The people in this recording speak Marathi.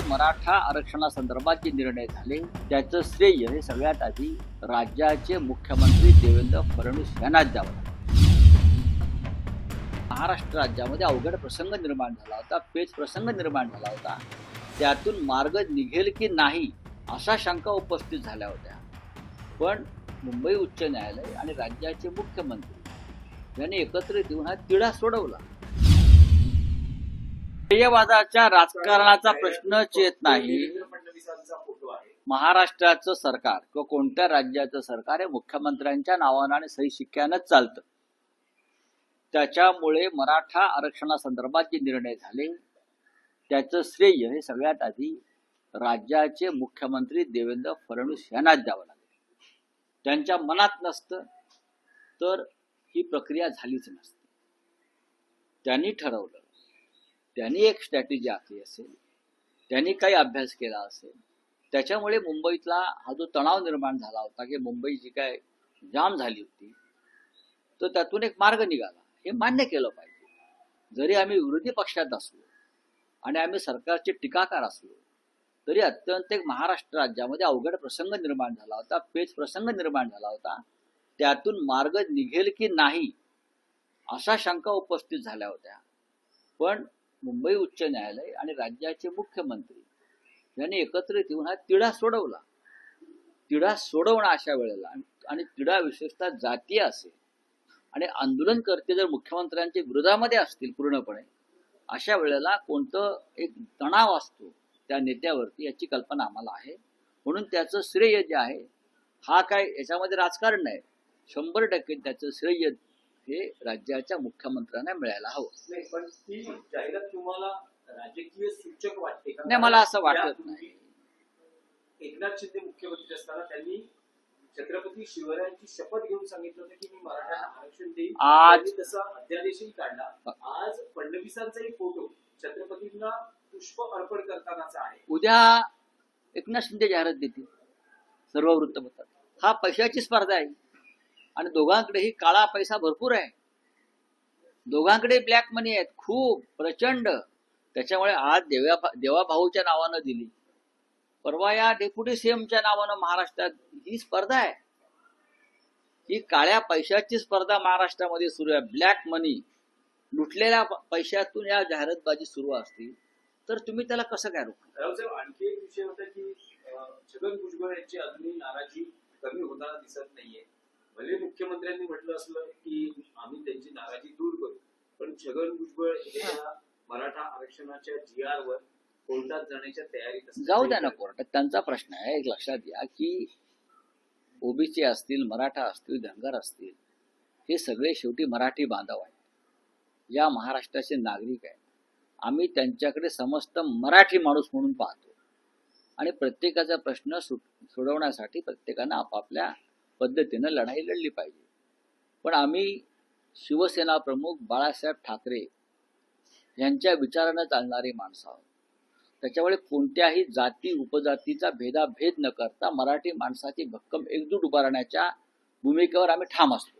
मराठा आरक्षणासंदर्भात जे निर्णय झाले त्याचं श्रेय हे सगळ्यात आधी राज्याचे मुख्यमंत्री देवेंद्र फडणवीस यांनाच द्यावं लागतं. महाराष्ट्र राज्यामध्ये अवघड प्रसंग निर्माण झाला होता, पेच प्रसंग निर्माण झाला होता. त्यातून मार्ग निघेल की नाही अशा शंका उपस्थित झाल्या होत्या. पण मुंबई उच्च न्यायालय आणि राज्याचे मुख्यमंत्री यांनी एकत्रित येऊन हा तिढा सोडवला. श्रेयवादाच्या राजकारणाचा प्रश्नच येत नाही. महाराष्ट्राचं सरकार किंवा कोणत्या राज्याचं सरकार हे मुख्यमंत्र्यांच्या नावानं आणि सही शिक्क्यानंच चालतं. त्याच्यामुळे मराठा आरक्षणासंदर्भात जे निर्णय झाले त्याचं श्रेय हे सगळ्यात आधी राज्याचे मुख्यमंत्री देवेंद्र फडणवीस यांनाच द्यावं लागेल. त्यांच्या मनात नसतं तर ही प्रक्रिया झालीच नसते. त्यांनी ठरवलं, त्यांनी एक स्ट्रॅटेजी आखली असेल, त्यांनी काही अभ्यास केला असेल. त्याच्यामुळे मुंबईतला हा जो तणाव निर्माण झाला होता की मुंबई जी काय जाम झाली होती तर त्यातून एक मार्ग निघाला हे मान्य केलं पाहिजे. जरी आम्ही विरोधी पक्षात असलो आणि आम्ही सरकारचे टीकाकार असलो तरी अत्यंत एक महाराष्ट्र राज्यामध्ये अवघड प्रसंग निर्माण झाला होता, पेच प्रसंग निर्माण झाला होता. त्यातून मार्ग निघेल की नाही अशा शंका उपस्थित झाल्या होत्या. पण मुंबई उच्च न्यायालय आणि राज्याचे मुख्यमंत्री यांनी एकत्रित येऊन हा तिढा सोडवला. तिढा सोडवणं अशा वेळेला आणि तिढा विशेषतः जातीय असेल आणि आंदोलनकर्ते जर मुख्यमंत्र्यांच्या विरोधामध्ये असतील पूर्णपणे, अशा वेळेला कोणतं एक तणाव असतो त्या नेत्यावरती याची कल्पना आम्हाला आहे. म्हणून त्याचं श्रेय जे आहे हा काय याच्यामध्ये राजकारण नाही, 100% त्याचं श्रेय हे राज्याच्या मुख्यमंत्र्यांना मिळायला हवं. पण ती जाहिरात तुम्हाला राजकीय सूचक वाटते का? नाही, मला असं वाटत नाही. एकनाथ शिंदे मुख्यमंत्री असताना त्यांनी छत्रपती शिवरायांची शपथ घेऊन सांगितलं होतं की मी मराठ्यांना आरक्षण देईन. आज तसा अध्यादेशही काढला. आज फडणवीसांचाही फोटो छत्रपतींना पुष्प अर्पण करतानाचा आहे. उद्या एकनाथ शिंदे जाहिरात देतील सर्व वृत्तपत्रात. हा पैशाची स्पर्धा आहे आणि दोघांकडेही काळा पैसा भरपूर आहे. दोघांकडे ब्लॅक मनी आहेत खूप प्रचंड. त्याच्यामुळे आज देवाभाऊच्या नावानं दिली, परवा या डेप्युटी सीएमच्या नावानं महाराष्ट्रात ही स्पर्धा आहे. ही काळ्या पैशाची स्पर्धा महाराष्ट्रामध्ये सुरू आहे. ब्लॅक मनी लुटलेल्या पैशातून या जाहिरातबाजी सुरू असतील तर तुम्ही त्याला कसं काय रोखता? रावसाहेब, आणखी एक विषय होता की छगन भुजबळ यांची अजूनही नाराजी कमी होताना दिसत नाहीये. भले मुख्यमंत्र्यांनी म्हटलं असलं की आम्ही त्यांची नाराजी दूर करू, पण छगन भुजबळ हे मराठा आरक्षणाच्या GR वर कोर्टात जाण्याच्या तयारीत जाऊ द्या ना कोर्टात, त्यांचा प्रश्न आहे. एक लक्षात घ्या की ओबीसी असतील, मराठा असतील, धनगर असतील, हे सगळे शेवटी मराठी बांधव आहेत, या महाराष्ट्राचे नागरिक आहेत. आम्ही त्यांच्याकडे समस्त मराठी माणूस म्हणून पाहतो आणि प्रत्येकाचा प्रश्न सोडवण्यासाठी प्रत्येकानं आपापल्या पद्धतीनं लढाई लढली पाहिजे. पण आम्ही शिवसेना प्रमुख बाळासाहेब ठाकरे यांच्या विचारानं चालणारी माणसं आहोत. त्याच्यामुळे कोणत्याही जाती उपजातीचा भेदाभेद न करता मराठी माणसाची भक्कम एकजूट उभारण्याच्या भूमिकेवर आम्ही ठाम असतो.